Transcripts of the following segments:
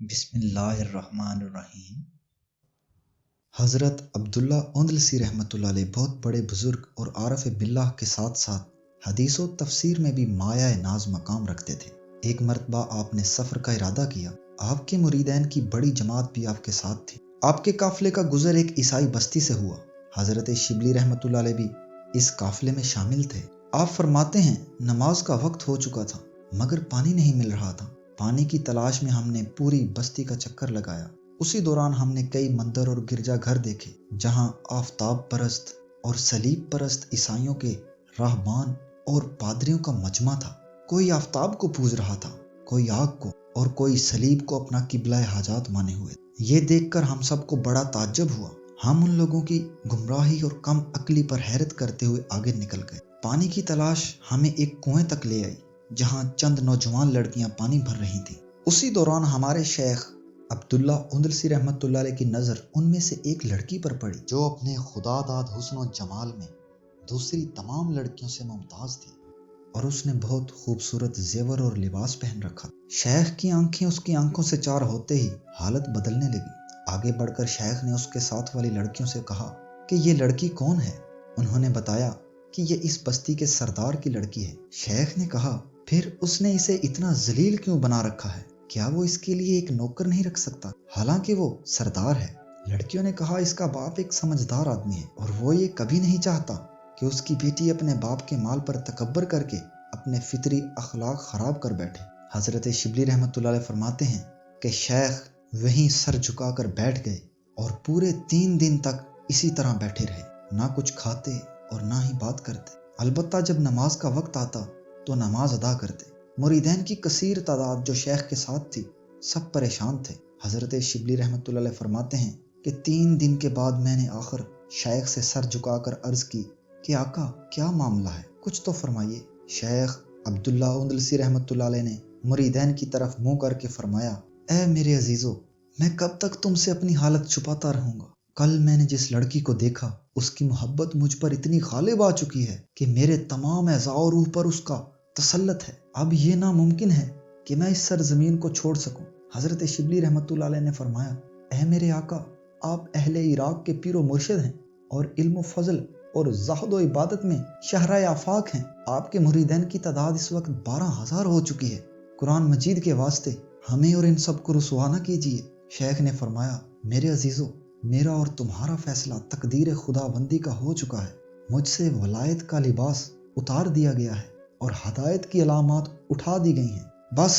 بسم اللہ الرحمن الرحیم۔ حضرت عبداللہ اندلسی رحمۃ اللہ علیہ بہت بڑے بزرگ اور عارف باللہ کے ساتھ ساتھ حدیث و تفسیر میں بھی مایہ ناز مقام رکھتے تھے۔ ایک مرتبہ آپ نے سفر کا ارادہ کیا۔ آپ کے مریدین کی بڑی جماعت بھی آپ کے ساتھ تھی۔ آپ کے قافلے کا گزر ایک عیسائی بستی سے ہوا۔ حضرت شبلی رحمۃ اللہ علیہ بھی اس قافلے میں شامل تھے۔ آپ فرماتے ہیں نماز کا وقت ہو چکا تھا مگر پانی نہیں مل رہا تھا۔ پانی کی تلاش میں ہم نے پوری بستی کا چکر لگایا۔ اسی دوران ہم نے کئی مندر اور گرجا گھر دیکھے جہاں آفتاب پرست اور صلیب پرست عیسائیوں کے راہبان اور پادریوں کا مجمع تھا۔ کوئی آفتاب کو پوج رہا تھا، کوئی آگ کو اور کوئی صلیب کو اپنا قبلہ حاجات مانے ہوئے۔ یہ دیکھ کر ہم سب کو بڑا تعجب ہوا۔ ہم ان لوگوں کی گمراہی اور کم عقلی پر حیرت کرتے ہوئے آگے نکل گئے۔ پانی کی تلاش ہمیں ایک کنویں تک لے آئی جہاں چند نوجوان لڑکیاں پانی بھر رہی تھیں۔ اسی دوران ہمارے شیخ عبداللہ اندلسی رحمۃ اللہ علیہ کی نظر ان میں سے ایک لڑکی پر پڑی جو اپنے خدا داد حسن و جمال میں دوسری تمام لڑکیوں سے ممتاز تھی، اور اس نے بہت خوبصورت زیور اور لباس پہن رکھا۔ شیخ کی آنکھیں اس کی آنکھوں سے چار ہوتے ہی حالت بدلنے لگی۔ آگے بڑھ کر شیخ نے اس کے ساتھ والی لڑکیوں سے کہا کہ یہ لڑکی کون ہے؟ انہوں نے بتایا کہ یہ اس بستی کے سردار کی لڑکی ہے۔ شیخ نے کہا پھر اس نے اسے اتنا ذلیل کیوں بنا رکھا ہے؟ کیا وہ اس کے لیے ایک نوکر نہیں رکھ سکتا حالانکہ وہ سردار ہے؟ لڑکیوں نے کہا اس کا باپ ایک سمجھدار آدمی ہے اور وہ یہ کبھی نہیں چاہتا کہ اس کی بیٹی اپنے باپ کے مال پر تکبر کر کے اپنے فطری اخلاق خراب کر بیٹھے۔ حضرت شبلی رحمۃ اللہ علیہ فرماتے ہیں کہ شیخ وہیں سر جھکا کر بیٹھ گئے اور پورے 3 دن تک اسی طرح بیٹھے رہے، نہ کچھ کھاتے اور نہ ہی بات کرتے۔ البتہ جب نماز کا وقت آتا تو نماز ادا کرتے۔ مریدین کی کثیر تعداد جو شیخ کے ساتھ تھی سب پریشان تھے۔ حضرت شبلی رحمۃ اللہ علیہ فرماتے ہیں کہ 3 دن کے بعد میں نے آخر شیخ سے سر جھکا کر عرض کی کہ آقا کیا معاملہ ہے، کچھ تو فرمائیے۔ شیخ عبداللہ اندلسی رحمۃ اللہ علیہ نے مریدین کی طرف منہ کر کے فرمایا اے میرے عزیزو، میں کب تک تم سے اپنی حالت چھپاتا رہوں گا؟ کل میں نے جس لڑکی کو دیکھا اس کی محبت مجھ پر اتنی غالب آ چکی ہے کہ میرے تمام اعضاء و روح پر اس کا تسلط ہے۔ اب یہ ناممکن ہے کہ میں اس سرزمین کو چھوڑ سکوں۔ حضرت شبلی رحمۃ اللہ علیہ نے فرمایا اے میرے آقا، آپ اہل عراق کے پیر و مرشد ہیں اور علم و فضل اور زہد و عبادت میں شہرۂ آفاق ہیں۔ آپ کے مریدین کی تعداد اس وقت 12,000 ہو چکی ہے۔ قرآن مجید کے واسطے ہمیں اور ان سب کو رسوا نہ کیجیے۔ شیخ نے فرمایا میرے عزیزو، میرا اور تمہارا فیصلہ تقدیر خدا بندی کا ہو چکا ہے۔ مجھ سے ولایت کا لباس اتار دیا گیا ہے اور ہدایت کی علامات اٹھا دی گئی ہیں۔ بس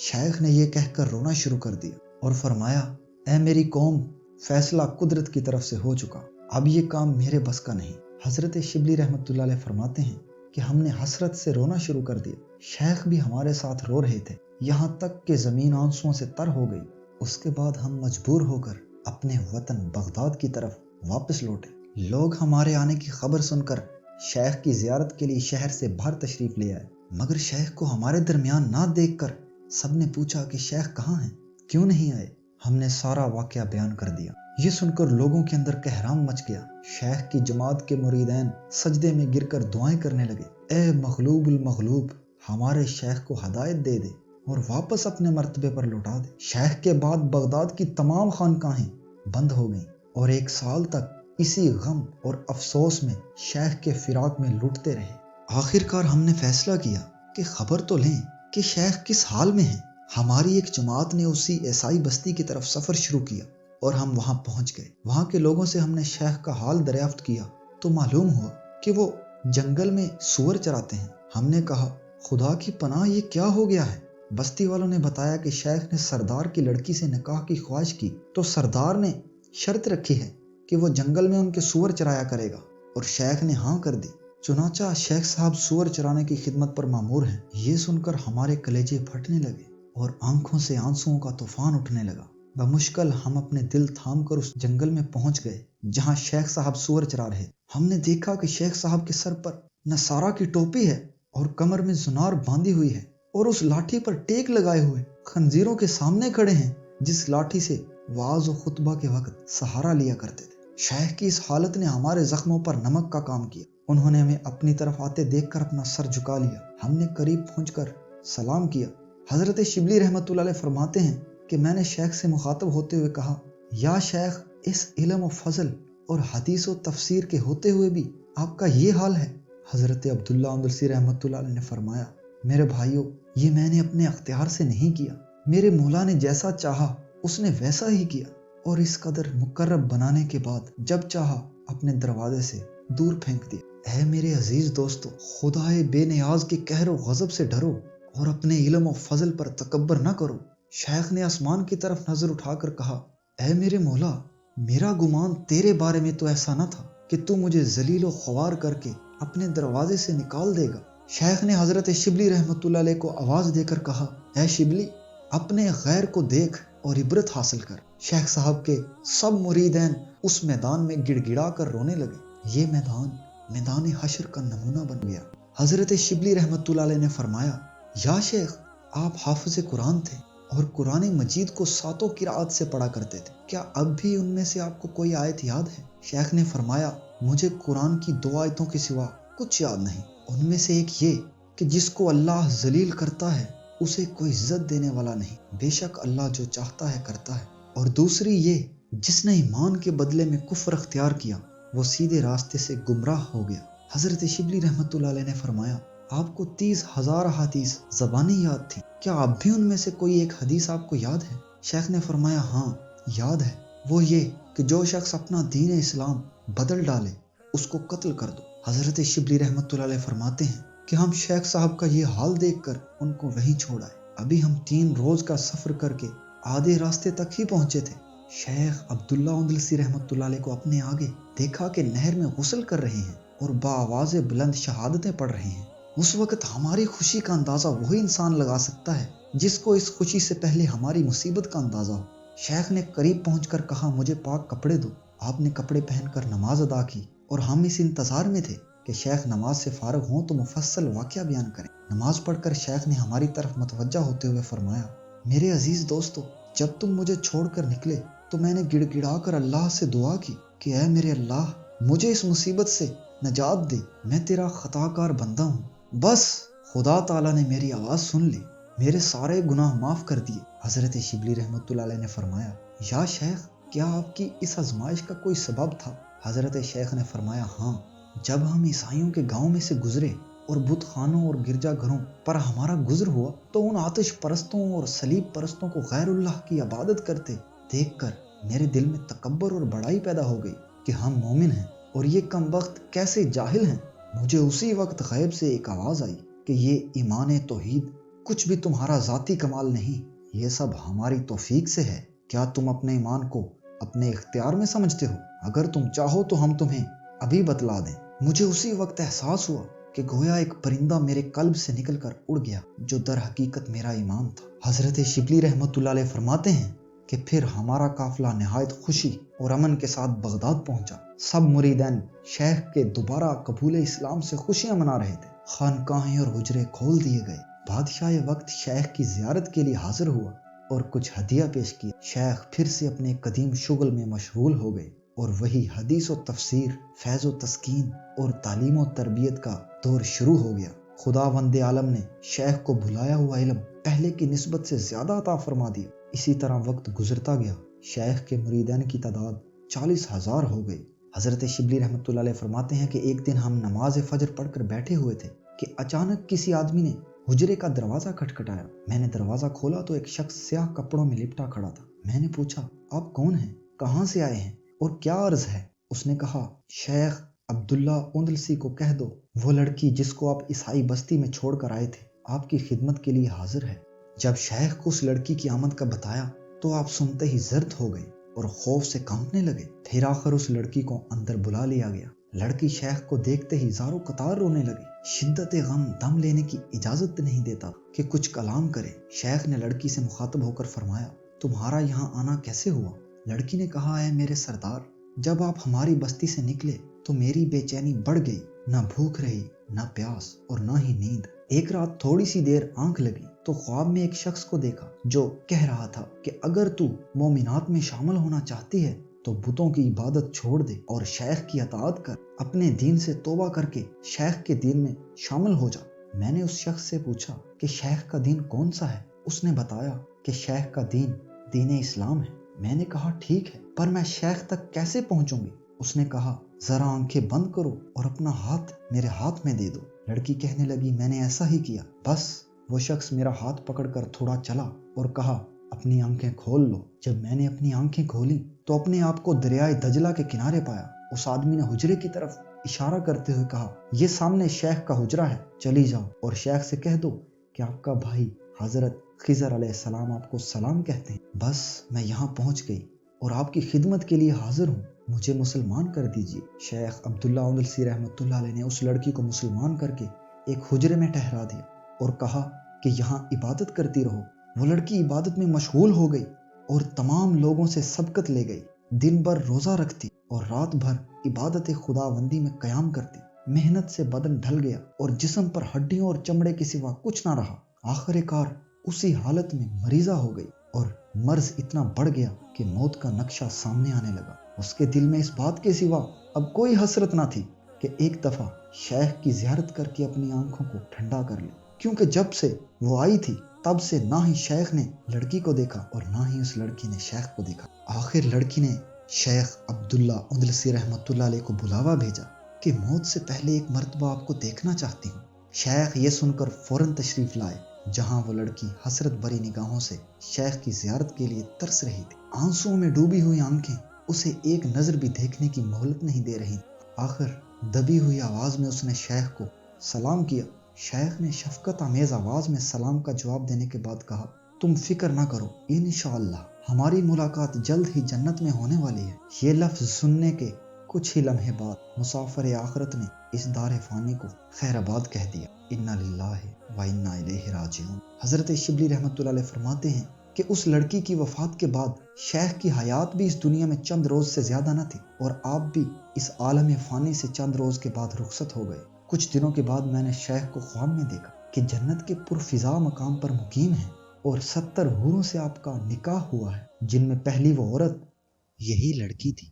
شیخ نے یہ کہہ کر رونا شروع کر دیا اور فرمایا اے میری قوم، فیصلہ قدرت کی طرف سے ہو چکا، اب یہ کام میرے بس کا نہیں۔ حضرت شبلی رحمۃ اللہ علیہ فرماتے ہیں کہ ہم نے حسرت سے رونا شروع کر دیا۔ شیخ بھی ہمارے ساتھ رو رہے تھے، یہاں تک کہ زمین آنسوؤں سے تر ہو گئی۔ اس کے بعد ہم مجبور ہو کر اپنے وطن بغداد کی طرف واپس لوٹے۔ لوگ ہمارے آنے کی خبر سن کر شیخ کی زیارت کے لیے شہر سے باہر تشریف لے آئے، مگر شیخ کو ہمارے درمیان نہ دیکھ کر سب نے پوچھا کہ شیخ کہاں ہیں، کیوں نہیں آئے؟ ہم نے سارا واقعہ بیان کر دیا۔ یہ سن کر لوگوں کے اندر قہرام مچ گیا۔ شیخ کی جماعت کے مریدین سجدے میں گر کر دعائیں کرنے لگے اے مغلوب المغلوب، ہمارے شیخ کو ہدایت دے دے اور واپس اپنے مرتبے پر لوٹا دے۔ شیخ کے بعد بغداد کی تمام خانقاہیں بند ہو گئیں اور 1 سال تک اسی غم اور افسوس میں شیخ کے فراق میں لوٹتے رہے۔ آخر کار ہم نے فیصلہ کیا کہ خبر تو لیں کہ شیخ کس حال میں ہیں۔ ہماری ایک جماعت نے اسی عیسائی بستی کی طرف سفر شروع کیا اور ہم وہاں پہنچ گئے۔ وہاں کے لوگوں سے ہم نے شیخ کا حال دریافت کیا تو معلوم ہوا کہ وہ جنگل میں سور چراتے ہیں۔ ہم نے کہا خدا کی پناہ، یہ کیا ہو گیا ہے؟ بستی والوں نے بتایا کہ شیخ نے سردار کی لڑکی سے نکاح کی خواہش کی تو سردار نے شرط رکھی ہے کہ وہ جنگل میں ان کے سور چرایا کرے گا، اور شیخ نے ہاں کر دی۔ چنانچہ شیخ صاحب سور چرانے کی خدمت پر مامور ہیں۔ یہ سن کر ہمارے کلیجے پھٹنے لگے اور آنکھوں سے آنسوؤں کا طوفان اٹھنے لگا۔ بمشکل ہم اپنے دل تھام کر اس جنگل میں پہنچ گئے جہاں شیخ صاحب سور چرا رہے۔ ہم نے دیکھا کہ شیخ صاحب کے سر پر نصارہ کی ٹوپی ہے اور کمر میں زنار باندھی ہوئی ہے، اور اس لاٹھی پر ٹیک لگائے ہوئے خنزیروں کے سامنے کھڑے ہیں جس لاٹھی سے وعظ و خطبہ کے وقت سہارا لیا کرتے تھے۔ شیخ کی اس حالت نے ہمارے زخموں پر نمک کا کام کیا۔ انہوں نے ہمیں اپنی طرف آتے دیکھ کر اپنا سر جھکا لیا۔ ہم نے قریب پہنچ کر سلام کیا۔ حضرت شبلی رحمۃ اللہ علیہ فرماتے ہیں کہ میں نے شیخ سے مخاطب ہوتے ہوئے کہا، یا شیخ، اس علم و فضل اور حدیث و تفسیر کے ہوتے ہوئے بھی آپ کا یہ حال ہے؟ حضرت عبداللہ اندلسی رحمۃ اللہ علیہ نے فرمایا، میرے بھائیو، یہ میں نے اپنے اختیار سے نہیں کیا، میرے مولا نے جیسا چاہا اس نے ویسا ہی کیا، اور اس قدر مقرب بنانے کے بعد جب چاہا اپنے دروازے سے دور پھینک دیا۔ اے میرے عزیز دوستو، خدائے بے نیاز کے قہر و غضب سے ڈرو اور اپنے علم و فضل پر تکبر نہ کرو۔ شیخ نے آسمان کی طرف نظر اٹھا کر کہا، اے میرے مولا، میرا گمان تیرے بارے میں تو ایسا نہ تھا کہ تو مجھے ذلیل و خوار کر کے اپنے دروازے سے نکال دے گا۔ شیخ نے حضرت شبلی رحمۃ اللہ علیہ کو آواز دے کر کہا، اے شبلی، اپنے غیر کو دیکھ اور عبرت حاصل کر۔ شیخ صاحب کے سب مریدین اس میدان میں گڑ گڑا کر رونے لگے۔ یہ میدان حشر کا نمونہ بن گیا۔ حضرت شبلی رحمۃ اللہ علیہ نے فرمایا، یا شیخ، آپ حافظ قرآن تھے اور قرآن مجید کو 7 قرأت سے پڑھا کرتے تھے، کیا اب بھی ان میں سے آپ کو کوئی آیت یاد ہے؟ شیخ نے فرمایا، مجھے قرآن کی 2 آیتوں کے سوا کچھ یاد نہیں۔ ان میں سے ایک یہ کہ جس کو اللہ ذلیل کرتا ہے اسے کوئی عزت دینے والا نہیں، بے شک اللہ جو چاہتا ہے کرتا ہے، اور دوسری یہ، جس نے ایمان کے بدلے میں کفر اختیار کیا وہ سیدھے راستے سے گمراہ ہو گیا۔ حضرت شبلی رحمۃ اللہ علیہ نے فرمایا، آپ کو 30,000 حدیث زبانی یاد تھی، کیا اب بھی ان میں سے کوئی ایک حدیث آپ کو یاد ہے؟ شیخ نے فرمایا، ہاں یاد ہے، وہ یہ کہ جو شخص اپنا دین اسلام بدل ڈالے اس کو قتل کر دو۔ حضرت شبلی رحمۃ اللہ علیہ فرماتے ہیں کہ ہم شیخ صاحب کا یہ حال دیکھ کر ان کو وہیں چھوڑ آئے۔ ابھی ہم 3 روز کا سفر کر کے آدھے راستے تک ہی پہنچے تھے۔ شیخ عبداللہ اندلسی رحمۃ اللہ علیہ کو اپنے آگے دیکھا کہ نہر میں غسل کر رہے ہیں اور بآواز بلند شہادتیں پڑھ رہے ہیں۔ اس وقت ہماری خوشی کا اندازہ وہی انسان لگا سکتا ہے جس کو اس خوشی سے پہلے ہماری مصیبت کا اندازہ ہو۔ شیخ نے قریب پہنچ کر کہا، مجھے پاک کپڑے دو۔ آپ نے کپڑے پہن کر نماز ادا کی اور ہم اس انتظار میں تھے کہ شیخ نماز سے فارغ ہوں تو مفصل واقعہ بیان کریں۔ نماز پڑھ کر شیخ نے ہماری طرف متوجہ ہوتے ہوئے فرمایا، میرے عزیز دوستو، جب تم مجھے چھوڑ کر نکلے تو میں نے گڑ گڑا کر اللہ سے دعا کی کہ اے میرے اللہ، مجھے اس مصیبت سے نجات دے، میں تیرا خطا کار بندہ ہوں۔ بس خدا تعالیٰ نے میری آواز سن لی، میرے سارے گناہ معاف کر دیے۔ حضرت شبلی رحمۃ اللہ علیہ نے فرمایا، یا شیخ، کیا آپ کی اس آزمائش کا کوئی سبب تھا؟ حضرت شیخ نے فرمایا، ہاں، جب ہم عیسائیوں کے گاؤں میں سے گزرے اور بت خانوں اور گرجا گھروں پر ہمارا گزر ہوا تو ان آتش پرستوں اور صلیب پرستوں کو غیر اللہ کی عبادت کرتے دیکھ کر میرے دل میں تکبر اور بڑائی پیدا ہو گئی کہ ہم مومن ہیں اور یہ کم وقت کیسے جاہل ہیں۔ مجھے اسی وقت غیب سے ایک آواز آئی کہ یہ ایمان توحید کچھ بھی تمہارا ذاتی کمال نہیں، یہ سب ہماری توفیق سے ہے۔ کیا تم اپنے ایمان کو اپنے اختیار میں سمجھتے ہو؟ اگر تم چاہو تو ہم تمہیں ابھی بتلا دیں۔ مجھے اسی وقت احساس ہوا کہ گویا ایک پرندہ میرے قلب سے نکل کر اڑ گیا جو در حقیقت میرا ایمان تھا۔ حضرت شبلی رحمۃ اللہ علیہ فرماتے ہیں کہ پھر ہمارا قافلہ نہایت خوشی اور امن کے ساتھ بغداد پہنچا۔ سب مریدین شیخ کے دوبارہ قبول اسلام سے خوشیاں منا رہے تھے۔ خانقاہیں اور حجرے کھول دیے گئے۔ بادشاہ وقت شیخ کی زیارت کے لیے حاضر ہوا اور کچھ ہدیہ پیش کیا۔ شیخ پھر سے اپنے قدیم شغل میں مشغول ہو گئے اور وہی حدیث و تفسیر، فیض و تسکین اور تعلیم و تربیت کا دور شروع ہو گیا۔ خداوند عالم نے شیخ کو بھلایا ہوا علم پہلے کی نسبت سے زیادہ عطا فرما دیا۔ اسی طرح وقت گزرتا گیا، شیخ کے مریدین کی تعداد 40,000 ہو گئی۔ حضرت شبلی رحمۃ اللہ علیہ فرماتے ہیں کہ ایک دن ہم نماز فجر پڑھ کر بیٹھے ہوئے تھے کہ اچانک کسی آدمی نے حجرے کا دروازہ کھٹکھٹایا۔ میں نے دروازہ کھولا تو ایک شخص سیاہ کپڑوں میں لپٹا کھڑا تھا۔ میں نے پوچھا، آپ کون ہیں، کہاں سے آئے ہیں اور کیا عرض ہے؟ اس نے کہا، شیخ عبداللہ اندلسی کو کہہ دو وہ لڑکی جس کو آپ عیسائی بستی میں چھوڑ کر آئے تھے آپ کی خدمت کے لیے حاضر ہے۔ جب شیخ کو اس لڑکی کی آمد کا بتایا تو آپ سنتے ہی زرد ہو گئے اور خوف سے کانپنے لگے۔ پھر آخر اس لڑکی کو اندر بلا لیا گیا۔ لڑکی شیخ کو دیکھتے ہی زاروں قطار رونے لگی۔ شدت غم دم لینے کی اجازت نہیں دیتا کہ کچھ کلام کرے۔ شیخ نے لڑکی سے مخاطب ہو کر فرمایا، تمہارا یہاں آنا کیسے ہوا؟ لڑکی نے کہا، اے میرے سردار، جب آپ ہماری بستی سے نکلے تو میری بے چینی بڑھ گئی، نہ بھوک رہی، نہ پیاس اور نہ ہی نیند۔ ایک رات تھوڑی سی دیر آنکھ لگی تو خواب میں ایک شخص کو دیکھا جو کہہ رہا تھا کہ اگر تو مومنات میں شامل ہونا چاہتی ہے تو بتوں کی عبادت چھوڑ دے اور شیخ کی اطاعت کر، اپنے دین سے توبہ کر کے شیخ کے دین میں شامل ہو جا۔ میں نے اس شخص سے پوچھا کہ شیخ کا دین کون سا ہے؟ اس نے بتایا کہ شیخ کا دین دین اسلام ہے۔ میں نے کہا ٹھیک ہے، پر میں شیخ تک کیسے پہنچوں گی؟ اس نے کہا ذرا آنکھیں بند کرو اور اپنا ہاتھ میرے ہاتھ میں دے دو۔ لڑکی کہنے لگی میں نے ایسا ہی کیا۔ بس وہ شخص میرا ہاتھ پکڑ کر تھوڑا چلا اور کہا اپنی آنکھیں کھول لو۔ جب میں نے اپنی آنکھیں کھولی تو اپنے آپ کو دریائے دجلہ کے کنارے پایا۔ اس آدمی نے حجرے کی طرف اشارہ کرتے ہوئے کہا یہ سامنے شیخ کا حجرہ ہے، چلی جاؤ اور شیخ سے کہہ دو کہ آپ کا بھائی حضرت خضر علیہ السلام آپ کو سلام کہتے ہیں۔ بس میں یہاں پہنچ گئی اور آپ کی خدمت کے لیے حاضر ہوں، مجھے مسلمان کر دیجیے۔ شیخ عبداللہ اندلسی رحمۃ اللہ علیہ نے اس لڑکی کو مسلمان کر کے ایک حجرے میں ٹھہرا دیا اور کہا کہ یہاں عبادت کرتی رہو۔ وہ لڑکی عبادت میں مشغول ہو گئی اور تمام لوگوں سے سبقت لے گئی، دن بھر روزہ رکھتی اور رات بھر عبادت خداوندی میں قیام کرتی۔ محنت سے بدن ڈھل گیا اور جسم پر ہڈیوں اور چمڑے کے سوا کچھ نہ رہا۔ آخر کار اسی حالت میں مریضہ ہو گئی اور مرض اتنا بڑھ گیا کہ موت کا نقشہ سامنے آنے لگا۔ اس کے دل میں اس بات کے سوا اب کوئی حسرت نہ تھی کہ ایک دفعہ شیخ کی زیارت کر کے اپنی آنکھوں کو ٹھنڈا کر لے، کیونکہ جب سے وہ آئی تھی تب سے نہ ہی شیخ نے لڑکی کو دیکھا اور نہ ہی اس لڑکی نے شیخ کو دیکھا۔ آخر لڑکی نے شیخ عبداللہ اندلسی رحمۃ اللہ علیہ کو بلاوا بھیجا کہ موت سے پہلے ایک مرتبہ آپ کو دیکھنا چاہتی ہوں۔ شیخ یہ سن کر فوراً تشریف لائے، جہاں وہ لڑکی حسرت بھری نگاہوں سے شیخ کی زیارت کے لیے ترس رہی تھی۔ آنسوؤں میں ڈوبی ہوئی آنکھیں اسے ایک نظر بھی دیکھنے کی مہلت نہیں دے رہی۔ آخر دبی ہوئی آواز میں اس نے شیخ کو سلام کیا۔ شیخ نے شفقت آمیز آواز میں سلام کا جواب دینے کے بعد کہا تم فکر نہ کرو، انشاءاللہ ہماری ملاقات جلد ہی جنت میں ہونے والی ہے۔ یہ لفظ سننے کے کچھ ہی لمحے بعد مسافر آخرت نے اس دار فانی کو خیر آباد کہہ دیا۔ انا للہ و انا الیہ راجعون۔ حضرت شبلی رحمۃ اللہ علیہ فرماتے ہیں کہ اس لڑکی کی وفات کے بعد شیخ کی حیات بھی اس دنیا میں چند روز سے زیادہ نہ تھی اور آپ بھی اس عالم فانی سے چند روز کے بعد رخصت ہو گئے۔ کچھ دنوں کے بعد میں نے شیخ کو خواب میں دیکھا کہ جنت کے پرفضا مقام پر مقیم ہیں اور 70 حوروں سے آپ کا نکاح ہوا ہے، جن میں پہلی وہ عورت یہی لڑکی تھی۔